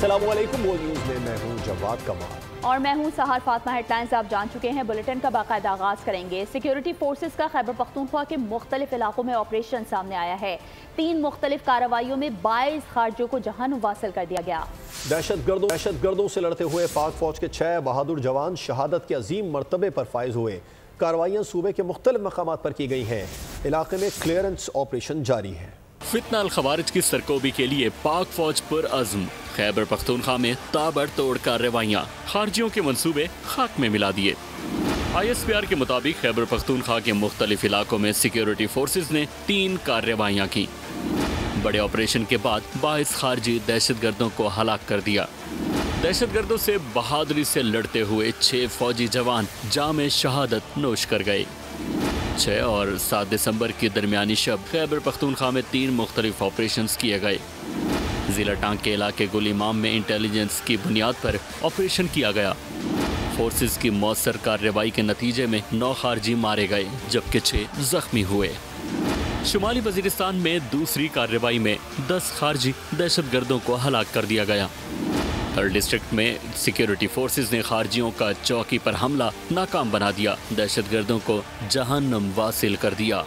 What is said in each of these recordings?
अस्सलामु अलैकुम। वो न्यूज़ में मैं हूँ जवाद कमाल और मैं हूँ सहर फातिमा। हेडलाइंस आप जान चुके हैं, बुलेटिन का बाकायदा आगाज करेंगे। सिक्योरिटी फोर्सेस का खैबर पख्तूनख्वा के मुख्तलिफ इलाकों में ऑपरेशन सामने आया है। 3 मुख्तलिफ कार्रवाइयों में 22 खारजियों को जहन्नुम वासिल कर दिया गया। दहशतगर्दों से लड़ते हुए पाक फौज के 6 बहादुर जवान शहादत के अजीम मर्तबे पर फाइज हुए। कार्रवाइयाँ सूबे के मुख्तलिफ मकामात पर की गई हैं। इलाके में क्लियरेंस ऑपरेशन जारी है। फितना अल खवारिज की सरकोबी के लिए पाक फौज पर अज़्म। खैबर पख्तूनख्वा में ताबड़तोड़ कार्रवाइयाँ, खारजियों के मंसूबे खाक में मिला दिए। ISPR के मुताबिक खैबर पख्तूनख्वा के मुख्तलिफ इलाकों में सिक्योरिटी फोर्सेज ने 3 कार्रवाइयाँ की। बड़े ऑपरेशन के बाद 22 खारजी दहशतगर्दों को हलाक कर दिया। दहशतगर्दों से बहादुरी से लड़ते हुए 6 फौजी जवान जाम शहादत नोश कर गए। 6 और 7 दिसंबर की दरमियानी शब खैबर पख्तूनख्वा में 3 मुख्तलिफ ऑपरेशंस किए गए। जिला टांग के इलाके गुल इमाम में इंटेलिजेंस की बुनियाद पर ऑपरेशन किया गया। फोर्सेस की मौसर कार्रवाई के नतीजे में 9 खारजी मारे गए जबकि 6 जख्मी हुए। शुमाली वजीरिस्तान में दूसरी कार्रवाई में 10 खारजी दहशतगर्दों को हलाक कर दिया गया। हर डिस्ट्रिक्ट में सिक्योरिटी फोर्सेस ने खारजियों का चौकी पर हमला नाकाम बना दिया। दहशतगर्दों को जहन्नुम वासिल कर दिया।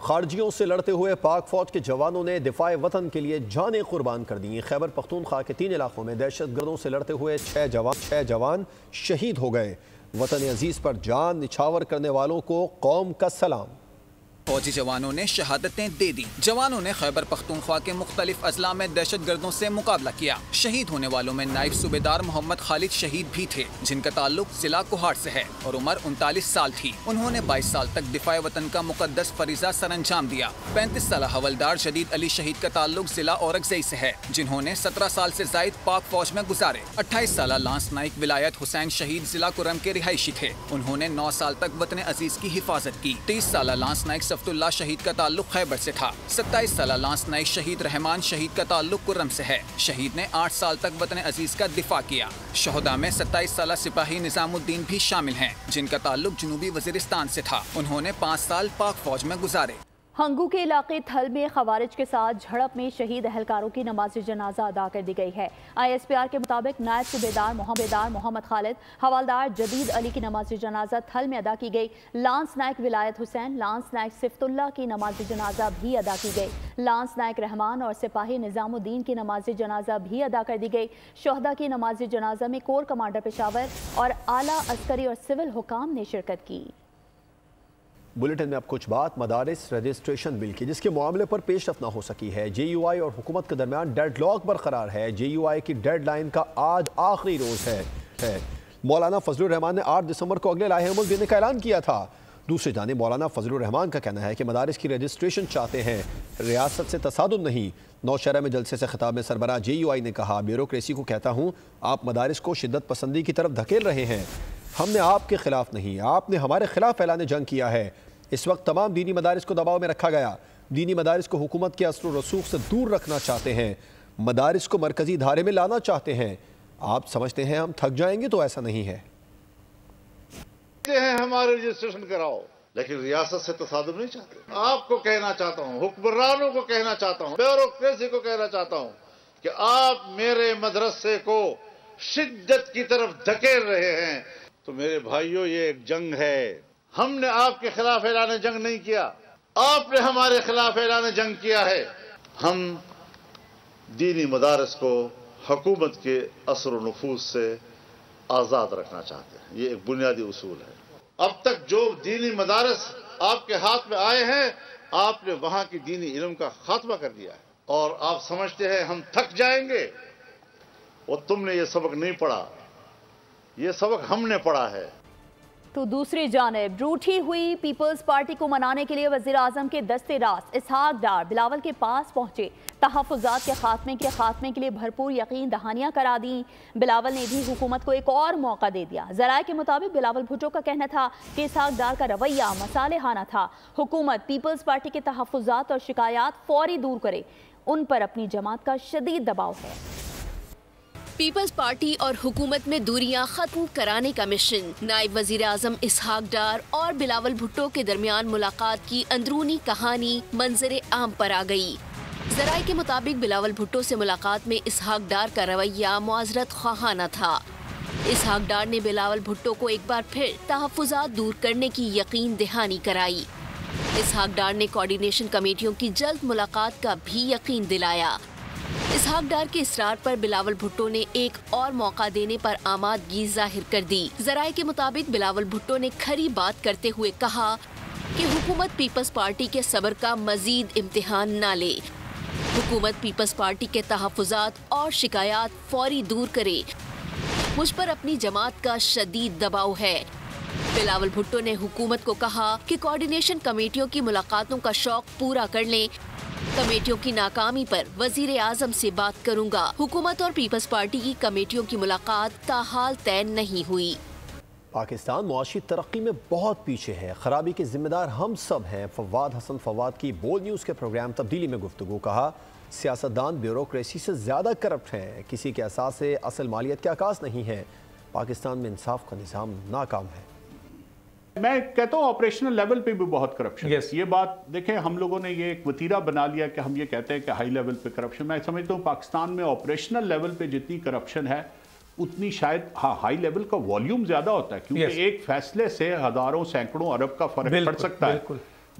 खारजियों से लड़ते हुए पाक फौज के जवानों ने दिफाए वतन के लिए जानें कुर्बान कर दी। खैबर पख्तूनख्वा के 3 इलाकों में दहशतगर्दों से लड़ते हुए 6 जवान शहीद हो गए। वतन अजीज पर जान निछावर करने वालों को कौम का सलाम। फौजी जवानों ने शहादतें दे दी। जवानों ने खैबर पख्तूनख्वा के मुख्तलिफ अजला में दहशतगर्दों से मुकाबला किया। शहीद होने वालों में नायब सूबेदार मोहम्मद खालिद शहीद भी थे, जिनका ताल्लुक जिला कोहाट से है और उम्र 39 साल थी। उन्होंने 22 साल तक दिफाए वतन का मुकद्दस फरीजा सरअंजाम दिया। 35 साल हवलदार जदीद अली शहीद का ताल्लुक जिला औरंगजेई से है, जिन्होंने 17 साल से जायद पाक फौज में गुजारे। 28 साल लांस नाइक विलायत हुसैन शहीद जिला कुरम के रिहायशी थे। उन्होंने 9 साल तक वतन अजीज की हिफाजत की। 30 साल लांस नाइक सफ्तुल्लाह शहीद का ताल्लुक खैबर से था। 27 साल लांस नाइक शहीद रहमान शहीद का ताल्लुक कुर्रम से है। शहीद ने 8 साल तक वतन अजीज का दिफा किया। शहदा में 27 साल सिपाही निजामुद्दीन भी शामिल हैं, जिनका ताल्लुक जनूबी वजीरिस्तान से था। उन्होंने 5 साल पाक फौज में गुजारे। हंगू के इलाके थल में खवारिज के साथ झड़प में शहीद अहलकारों की नमाज जनाजा अदा कर दी गई है। ISPR के मुताबिक नायब सूबेदार मोहम्मद खालिद, हवालदार जदीद अली की नमाज जनाजा थल में अदा की गई। लांस नायक विलायत हुसैन, लांस नायक सिफ्तुल्लाह की नमाज जनाजा भी अदा की गई। लांस नायक रहमान और सिपाही निजामुद्दीन की नमाज जनाजा भी अदा कर दी गई। शहदा की नमाज जनाजा में कोर कमांडर पेशावर और आला अस्करी और सिविल हुकाम ने शिरकत की। बुलेटिन में अब कुछ बात मदारिस रजिस्ट्रेशन बिल की, जिसके मामले पर पेशरफ ना हो सकी है। JUI और हुकूमत के दरमियान डेडलॉक बरकरार है। JUI की डेडलाइन का आज आखिरी रोज़ है। मौलाना फजलुर रहमान ने 8 दिसंबर को अगले लाहे अमल देने का ऐलान किया था। दूसरी जानिब मौलाना फजलुर रहमान का कहना है कि मदारिस की रजिस्ट्रेशन चाहते हैं, रियासत से तसादुम नहीं। नौशहरा में जलसे से खिताब में सरबराह JUI ने कहा, ब्यूरोक्रेसी को कहता हूँ, आप मदारिस को शिद्दत पसंदी की तरफ धकेल रहे हैं। हमने आपके खिलाफ नहीं, आपने हमारे खिलाफ ऐलान जंग किया है। इस वक्त तमाम दीनी मदारिस को दबाव में रखा गया। दीनी मदारिस को हुकूमत के असर रसूख से दूर रखना चाहते हैं, मदारिस को मरकजी धारे में लाना चाहते हैं। आप समझते हैं हम थक जाएंगे, तो ऐसा नहीं है। हमारे रजिस्ट्रेशन कराओ, लेकिन रियासत से तसादुम नहीं चाहते। आपको कहना चाहता हूँ, हुक्मरानों को कहना चाहता हूँ, ब्यूरोक्रेसी को कहना चाहता हूँ कि आप मेरे मदरसे को शिद्दत की तरफ धकेल रहे हैं। तो मेरे भाइयों, ये एक जंग है। हमने आपके खिलाफ ऐलान जंग नहीं किया, आपने हमारे खिलाफ ऐलान जंग किया है। हम दीनी मदारस को हुकूमत के असर व नफूज से आज़ाद रखना चाहते हैं। ये एक बुनियादी उसूल है। अब तक जो दीनी मदारस आपके हाथ में आए हैं, आपने वहां की दीनी इल्म का खात्मा कर दिया है। और आप समझते हैं हम थक जाएंगे, और तुमने ये सबक नहीं पढ़ा, ये सबक हमने पढ़ा है। तो दूसरी जानिब रूठी हुई पीपल्स पार्टी को मनाने के लिए वज़ीर आज़म के दस्ते रास्त इसहाक डार बिलावल के पास पहुंचे। तहफ़्फ़ुज़ात के खात्मे के लिए भरपूर यकीन दहानियाँ करा दी। बिलावल ने भी हुकूमत को एक और मौका दे दिया। ज़राए के मुताबिक बिलावल भुट्टो का कहना था कि इसहाक डार का रवैया मसालेहाना था। हुकूमत पीपल्स पार्टी के तहफ़्फ़ुज़ात और शिकायत फौरी दूर करे, उन पर अपनी जमात का शदीद दबाव है। पीपल्स पार्टी और हुकूमत में दूरियां खत्म कराने का मिशन। नायब वजीर आजम इसहाक डार और बिलावल भुट्टो के दरमियान मुलाकात की अंदरूनी कहानी मंजर आम पर आ गई। ذرائع کے مطابق بلاول بھٹو سے ملاقات میں اسحاق ڈار کا رویہ معذرت خواہانہ تھا۔ اسحاق ڈار نے بلاول بھٹو کو ایک بار پھر تحفظات دور کرنے کی یقین دہانی کرائی۔ اسحاق ڈار نے کوارڈینیشن کمیٹیوں کی جلد ملاقات کا بھی یقین دلایا۔ اسحاق ڈار کے اصرار پر بلاول بھٹو نے ایک اور موقع دینے پر آمادگی ظاہر کر دی۔ ذرائع کے مطابق بلاول بھٹو نے کھری بات کرتے ہوئے کہا کہ حکومت پیپلز پارٹی کے صبر کا مزید امتحان نہ لے۔ حکومت پیپلز پارٹی کے تحفظات اور شکایات فوری دور کرے۔ مجھ پر اپنی جماعت کا شدید دباؤ ہے۔ بلاول بھٹو نے حکومت کو کہا کہ کوارڈینیشن کمیٹیوں کی ملاقاتوں کا شوق پورا کر لیں۔ کمیٹیوں کی ناکامی پر وزیر اعظم سے بات کروں گا۔ حکومت اور پیپلز پارٹی کی کمیٹیوں کی ملاقات تاحال طے نہیں ہوئی۔ پاکستان معاشی ترقی میں بہت پیچھے ہے، خرابی کے ذمہ دار ہم سب ہیں۔ فواد حسن فواد کی بول نیوز کے پروگرام تبدیلی میں گفتگو۔ کہا سیاستدان بیوروکریسی سے زیادہ کرپٹ ہیں، کسی کے احساس سے اصل مالیت کے عکاس نہیں ہے۔ پاکستان میں انصاف کا نظام ناکام ہے۔ میں کہتا ہوں آپریشنل لیول پہ بھی بہت کرپشن ہے۔ یہ بات دیکھیں، ہم لوگوں نے یہ ایک وتیرہ بنا لیا کہ ہم یہ کہتے ہیں کہ ہائی لیول پہ کرپشن۔ میں سمجھتا ہوں پاکستان میں آپریشنل لیول پہ جتنی کرپشن ہے اتنی شاید ہائی لیول کا والیوم زیادہ ہوتا ہے، کیونکہ ایک فیصلے سے ہزاروں سینکڑوں ارب کا فرق پڑ سکتا ہے۔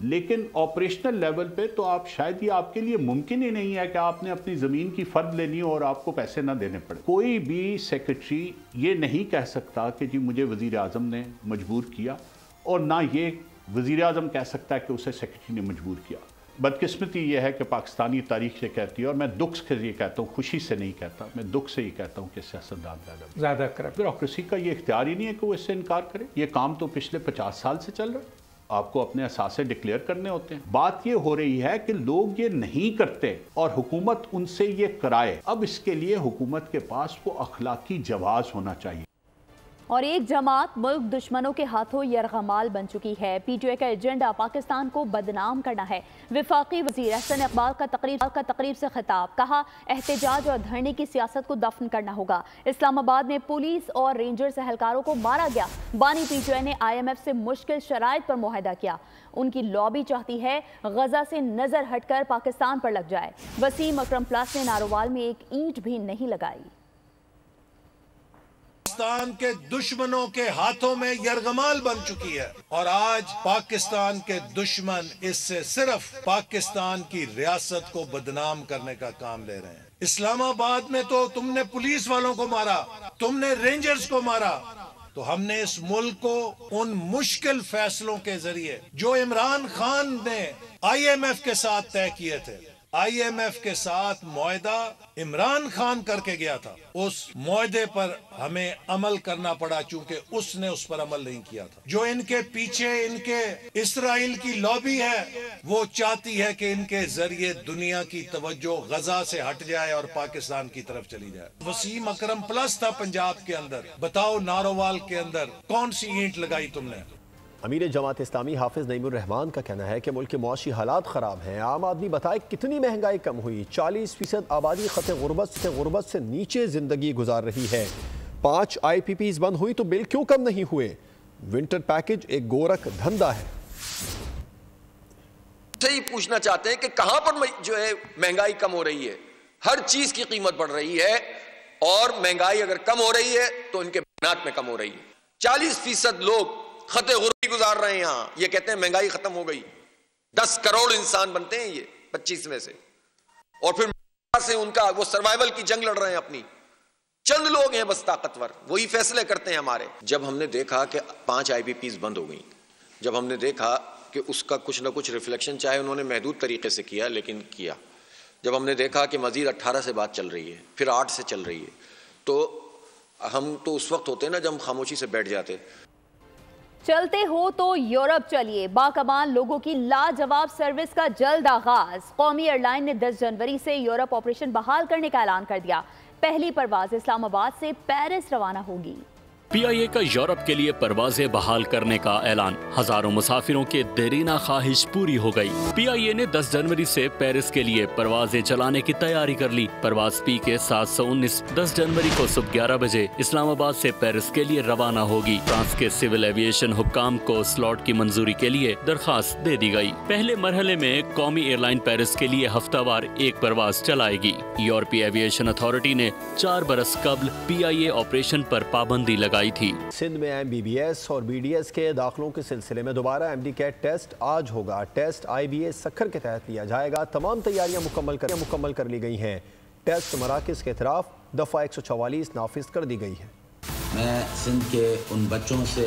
لیکن آپریشنل لیول پہ تو آپ شاید یہ آپ کے لیے ممکن ہی نہیں ہے کہ آپ نے اپنی زمین کی فرد لینی ہو اور آپ کو پیسے نہ دینے پڑے۔ کوئی بھی سیکرٹری یہ نہیں کہہ سکتا کہ جی مجھے وزیر اعظم نے مجبور کیا، اور نہ یہ وزیر اعظم کہہ سکتا ہے کہ اسے سیکرٹری نے مجبور کیا۔ بدقسمتی یہ ہے کہ پاکستانی تاریخ یہ کہتی ہے، اور میں دکھ سے یہ کہتا ہوں، خوشی سے نہیں کہتا، میں دکھ سے یہ کہتا ہوں کہ سیاستدان زیادہ کرپٹ۔ بیوروکریسی کا یہ اختیار ہی نہیں ہے کہ وہ اس سے انکار کرے۔ یہ کام تو پچھلے 50 سال سے چل رہا ہے۔ آپ کو اپنے اثاثے ڈکلیئر کرنے ہوتے ہیں۔ بات یہ ہو رہی ہے کہ لوگ یہ نہیں کرتے اور حکومت ان سے یہ کرائے۔ اب اس کے لیے حکومت کے پاس وہ اخلاقی جواز ہونا چاہیے۔ اور ایک جماعت ملک دشمنوں کے ہاتھوں یرغمال بن چکی ہے۔ پی ٹی آئی کا ایجنڈا پاکستان کو بدنام کرنا ہے۔ وفاقی وزیر احسن اقبال کا تقریب سے خطاب، کہا احتجاج اور دھرنے کی سیاست کو دفن کرنا ہوگا۔ اسلام آباد میں پولیس اور رینجرز اہلکاروں کو مارا گیا۔ بانی پی ٹی آئی نے آئی ایم ایف سے مشکل شرائط پر معاہدہ کیا۔ ان کی لابی چاہتی ہے غزہ سے نظر ہٹ کر پاکستان پر لگ جائے۔ وسیم اکرم پلاس نے ناروال میں ایک اینٹ بھی نہیں لگائی۔ پاکستان کے دشمنوں کے ہاتھوں میں یرغمال بن چکی ہے، اور آج پاکستان کے دشمن اس سے صرف پاکستان کی ریاست کو بدنام کرنے کا کام لے رہے ہیں۔ اسلام آباد میں تو تم نے پولیس والوں کو مارا، تم نے رینجرز کو مارا، تو ہم نے اس ملک کو ان مشکل فیصلوں کے ذریعے جو عمران خان نے آئی ایم ایف کے ساتھ طے کیے تھے، آئی ایم ایف کے ساتھ معاہدہ عمران خان کر کے گیا تھا، اس معاہدے پر ہمیں عمل کرنا پڑا چونکہ اس نے اس پر عمل نہیں کیا تھا۔ جو ان کے پیچھے ان کے اسرائیل کی لابی ہے، وہ چاہتی ہے کہ ان کے ذریعے دنیا کی توجہ غزہ سے ہٹ جائے اور پاکستان کی طرف چلی جائے۔ وسیم اکرم پلس تھا پنجاب کے اندر، بتاؤ نارووال کے اندر کون سی اینٹ لگائی تم نے؟ امیر جماعت اسلامی حافظ نعیم الرحمان کا کہنا ہے کہ ملک کے معاشی حالات خراب ہیں۔ عام آدمی بتائے کتنی مہنگائی کم ہوئی؟ 40% آبادی خط غربت سے نیچے زندگی گزار رہی ہے۔ 5 آئی پی پیز بند ہوئی تو بل کیوں کم نہیں ہوئے؟ ونٹر پیکج ایک گورکھ دھندا ہے۔ صحیح پوچھنا چاہتے ہیں کہ کہاں پر جو ہے مہنگائی کم ہو رہی ہے؟ ہر چیز کی قیمت بڑھ رہی ہے، اور مہنگائی اگر کم ہو رہی ہے تو ان کے بیانات میں کم ہو رہی ہے۔ 40% لوگ خط غربت گزار رہے ہیں یہاں، یہ کہتے ہیں مہنگائی ختم ہو گئی۔ 10 کروڑ انسان بنتے ہیں یہ 25 میں سے، اور پھر سے ان کا وہ سروائیول کی جنگ لڑ رہے ہیں اپنی۔ چند لوگ ہیں بس طاقتور، وہی فیصلے کرتے ہیں ہمارے۔ جب ہم نے دیکھا کہ 5 آئی پی پیز بند ہو گئی، جب ہم نے دیکھا کہ اس کا کچھ نہ کچھ ریفلیکشن، چاہے انہوں نے محدود طریقے سے کیا لیکن کیا، جب ہم نے دیکھا کہ مزید 18 سے بات چل رہی ہے، پھر 8 سے چل رہی ہے، تو ہم تو اس وقت ہوتے نا جب ہم خاموشی سے بیٹھ جاتے۔ چلتے ہو تو یورپ چلیے، باکمان لوگوں کی لاجواب سروس کا جلد آغاز۔ قومی ایئر لائن نے 10 جنوری سے یورپ آپریشن بحال کرنے کا اعلان کر دیا۔ پہلی پرواز اسلام آباد سے پیرس روانہ ہوگی۔ PIA का यूरोप के लिए परवाजें बहाल करने का ऐलान, हजारों मुसाफिरों के देरीना ख्वाहिश पूरी हो गई। PIA ने 10 जनवरी से पेरिस के लिए परवाजें चलाने की तैयारी कर ली। परवाज PK 719 10 जनवरी को सुबह 11 बजे इस्लामाबाद से पेरिस के लिए रवाना होगी। फ्रांस के सिविल एविएशन हुक्काम को स्लॉट की मंजूरी के लिए दरखास्त दे दी गई। पहले मरहले में कौमी एयरलाइन पेरिस के लिए हफ्तावार एक परवाज चलाएगी। यूरोपीय एविएशन अथॉरिटी ने 4 बरस कबल PIA ऑपरेशन पर पाबंदी लगाई थी। सिंध में MBBS और BDS के दाखिलों के सिलसिले में दोबारा MD कैट टेस्ट आज होगा। टेस्ट IBA सक्खर के तहत लिया जाएगा। तमाम तैयारियां मुकम्मल कर ली गई हैं। टेस्ट मराकज के खिलाफ दफ़ा 144 नाफिज कर दी गई है। मैं सिंध के उन बच्चों से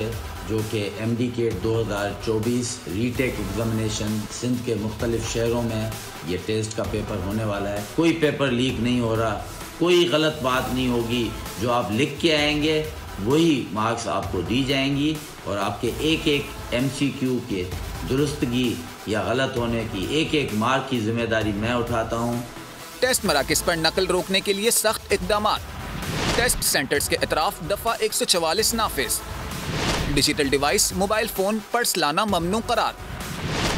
जो कि MD CAT 2024 retake examination Sindh के मुख्तलिफ शहरों में ये टेस्ट का पेपर होने वाला है, कोई पेपर लीक नहीं हो रहा, कोई गलत बात नहीं होगी। जो आप लिख के आएंगे वही मार्क्स आपको दी जाएंगी और आपके एक एक MCQ के दुरुस्तगी या गलत होने की एक एक मार्क की जिम्मेदारी मैं उठाता हूँ। टेस्ट मराकज पर नकल रोकने के लिए सख्त इक़दामात। टेस्ट सेंटर्स के इतराफ दफ़ा 144 नाफिज। Digital device mobile phone purse लाना ममनू करार।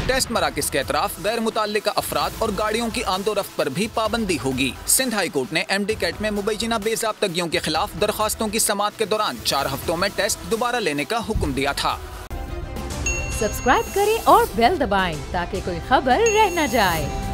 टेस्ट मराकज के अतराफ गैर मुताल्लिका अफराद और गाड़ियों की आमदोरफ्त पर भी पाबंदी होगी। सिंध हाई कोर्ट ने MD कैट में मुबैना बेज़ाब्तगियों के खिलाफ दरखास्तों की समाअत के दौरान 4 हफ्तों में टेस्ट दोबारा लेने का हुक्म दिया था। सब्सक्राइब करें और बेल दबाएं ताकि कोई खबर रह न जाए।